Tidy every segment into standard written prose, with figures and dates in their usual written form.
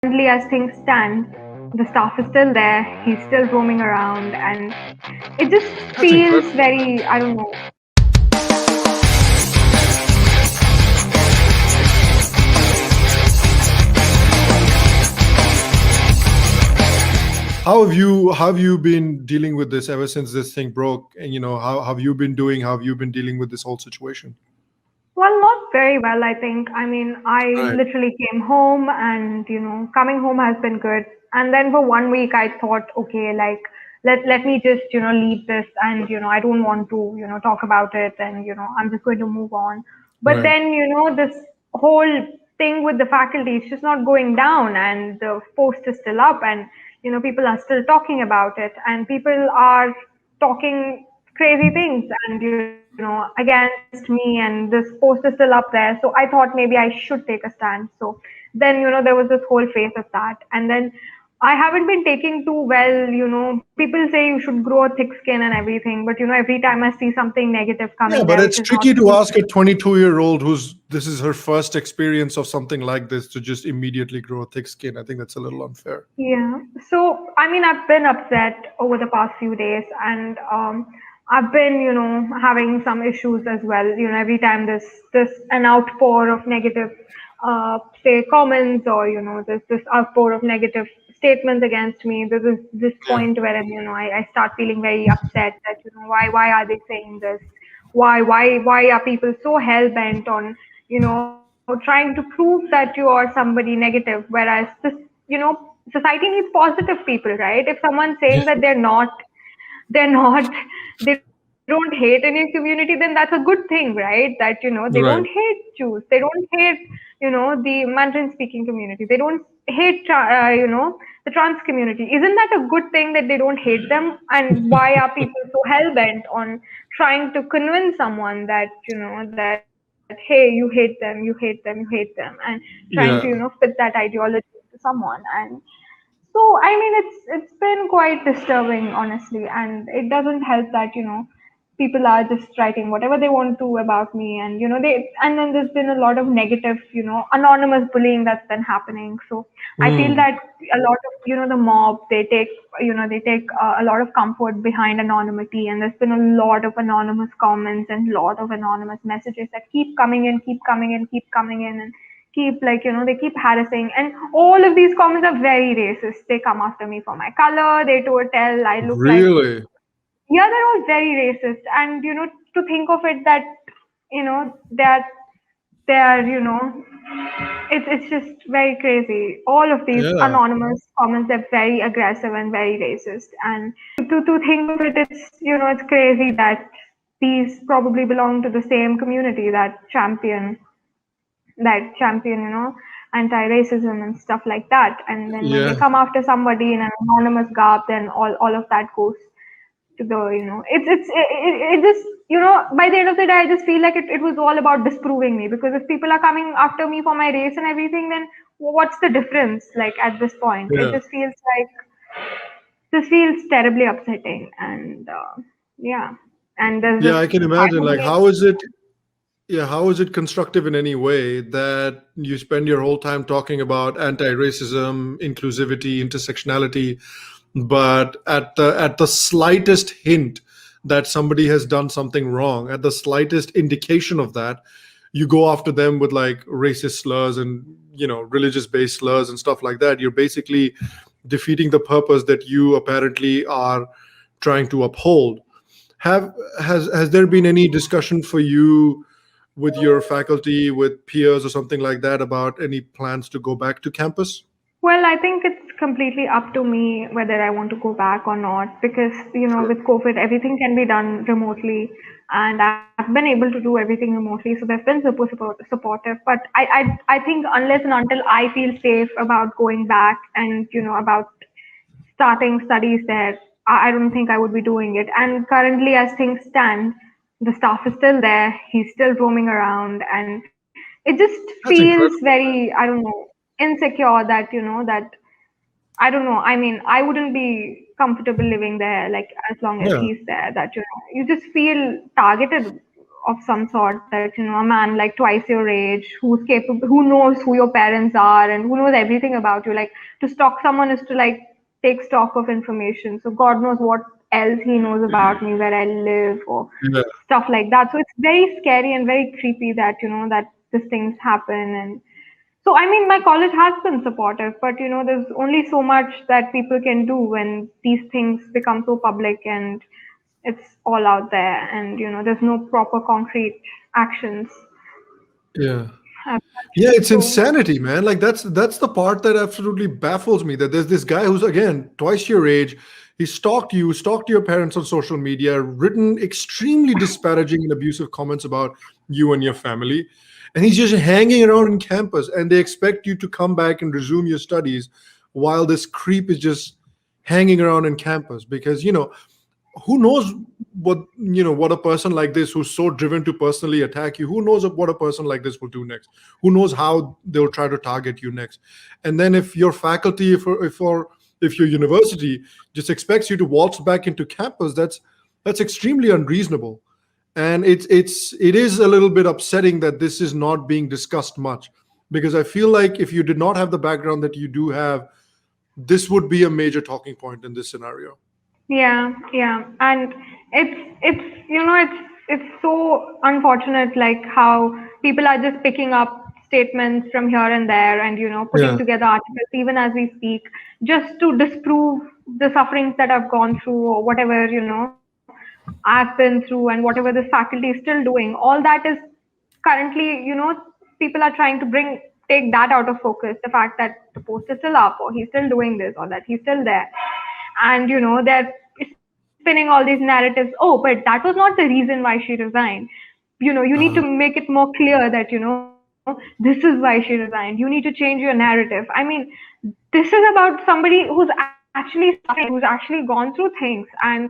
Currently, as things stand, the staff is still there. He's still roaming around, and it just That's feels incredible. very, I don't know. How have you been dealing with this ever since this thing broke? And how have you been doing? How have you been dealing with this whole situation? Well, not very well, I think. I mean, I Right. literally came home, and coming home has been good. And then for 1 week, I thought, okay, like let me just leave this, and I don't want to talk about it, and I'm just going to move on. But Right. then this whole thing with the faculty is just not going down, and the post is still up, and people are still talking about it, and people are talking crazy things, and against me, and this post is still up there. So I thought maybe I should take a stand. So then there was this whole phase of that, and then I haven't been taking too well. People say you should grow a thick skin and everything, but every time I see something negative Yeah, coming but there, which it's is not tricky to true. ask a 22-year-old who's this is her first experience of something like this to just immediately grow a thick skin. I think that's a little unfair. Yeah. So, I mean, I've been upset over the past few days, and I've been, having some issues as well. Every time this an outpour of negative, say, comments, or this outpour of negative statements against me. There's this Yeah. point where I start feeling very upset that why are they saying this? Why are people so hell bent on trying to prove that you are somebody negative, whereas this society needs positive people, right? If someone's saying that they're not they don't hate any community, then that's a good thing, right? That they don't hate Right. Jews, they don't hate the Mandarin speaking community, they don't hate the trans community. Isn't that a good thing that they don't hate them? And why are people so hell bent on trying to convince someone that that hey, you hate them, you hate them, you hate them, and trying to fit Yeah. that ideology to someone? And so, I mean, it's been quite disturbing, honestly, and it doesn't help that people are just writing whatever they want to about me, and and then there's been a lot of negative, anonymous bullying that's been happening. So I feel Hmm. that a lot of the mob, they take a lot of comfort behind anonymity, and there's been a lot of anonymous comments and a lot of anonymous messages that keep coming in, keep coming in, keep coming in, and keep like they keep harassing, and all of these comments are very racist. They come after me for my color, they to tell I look like, Really? yeah, they're all very racist. And to think of it that that they're it's just very crazy. All of these Yeah. anonymous comments are very aggressive and very racist. And to think of it, it's it's crazy that these probably belong to the same community that champion, anti-racism and stuff like that. And then when they Yeah. come after somebody in an anonymous garb, then all of that goes to the, it just, by the end of the day, I just feel like it was all about disproving me, because if people are coming after me for my race and everything, then what's the difference? Like at this point, it Yeah. just feels like this feels terribly upsetting, and yeah, and there's Yeah, this I can part imagine. of Like, me. how is it? Yeah, how is it constructive in any way that you spend your whole time talking about anti-racism, inclusivity, intersectionality, but at the slightest hint that somebody has done something wrong, at the slightest indication of that, you go after them with like racist slurs and religious-based slurs and stuff like that. You're basically defeating the purpose that you apparently are trying to uphold. Have has there been any discussion for you with your faculty, with peers, or something like that about any plans to go back to campus? Well, I think it's completely up to me whether I want to go back or not, because Sure. with COVID, everything can be done remotely, and I've been able to do everything remotely. So they've been supportive, but I think unless and until I feel safe about going back and about starting studies there, I don't think I would be doing it. And currently, as things stand, the staff is still there. He's still roaming around, and it just That's feels incredible. very, I don't know, insecure that that I don't know. I mean, I wouldn't be comfortable living there like as long as Yeah. he's there. That you just feel targeted of some sort, that a man like twice your age, who's capable, who knows who your parents are and who knows everything about you. Like, to stalk someone is to like take stock of information, so god knows what else he knows about me, where I live, or Yeah. stuff like that. So it's very scary and very creepy that that these things happen. And so, I mean, my college has been supportive, but there's only so much that people can do when these things become so public and it's all out there, and there's no proper concrete actions Yeah. as Yeah, such. it's So, insanity, man. Like that's the part that absolutely baffles me. That there's this guy who's again twice your age. He stalked you, stalked your parents on social media, written extremely disparaging and abusive comments about you and your family, and he's just hanging around in campus. And they expect you to come back and resume your studies while this creep is just hanging around in campus because who knows what a person like this who's so driven to personally attack you, who knows what a person like this will do next, who knows how they'll try to target you next. And then if your faculty, if your university just expects you to waltz back into campus, that's extremely unreasonable. And it is a little bit upsetting that this is not being discussed much, because I feel like if you did not have the background that you do have, this would be a major talking point in this scenario. yeah, yeah, and it's so unfortunate, like how people are just picking up statements from here and there, and putting Yeah. together articles even as we speak, just to disprove the sufferings that I've gone through, or whatever I've been through, and whatever this faculty is still doing. All that is currently, people are trying to take that out of focus. The fact that the post is still up, or he's still doing this, or that he's still there, and they're spinning all these narratives. Oh, but that was not the reason why she resigned. You need to Uh-huh. make it more clear that this is why she resigned. You need to change your narrative. I mean, this is about somebody who's actually suffering, who's actually gone through things, and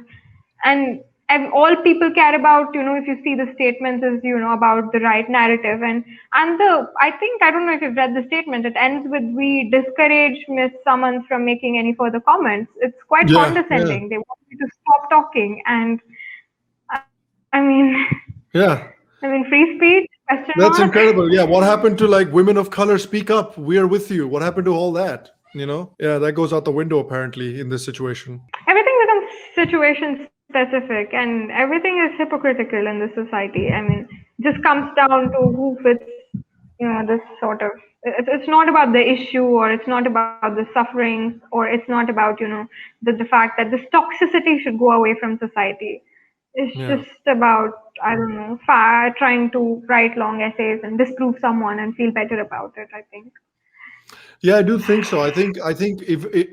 all people care about, if you see the statements, is about the right narrative. And I don't know if you've read the statement. It ends with, "We discourage Miss Summons from making any further comments." It's quite Yeah, yeah, condescending. They want you to stop talking. And I mean, yeah. free speech, question mark. That's incredible. Yeah, what happened to like women of color speak up? We are with you. What happened to all that? Yeah, that goes out the window apparently in this situation. Everything becomes situation specific, and everything is hypocritical in this society. I mean, just comes down to who fits, this sort of. It's not about the issue, or it's not about the sufferings, or it's not about the fact that this toxicity should go away from society. It's Yeah. just about, I don't know, trying to write long essays and disprove someone and feel better about it, I think. Yeah, I do think so. I think if it,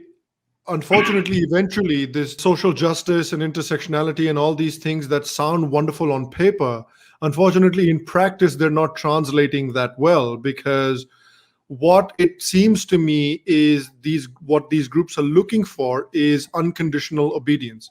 unfortunately, eventually, this social justice and intersectionality and all these things that sound wonderful on paper, unfortunately, in practice, they're not translating that well, because what it seems to me is these what these groups are looking for is unconditional obedience.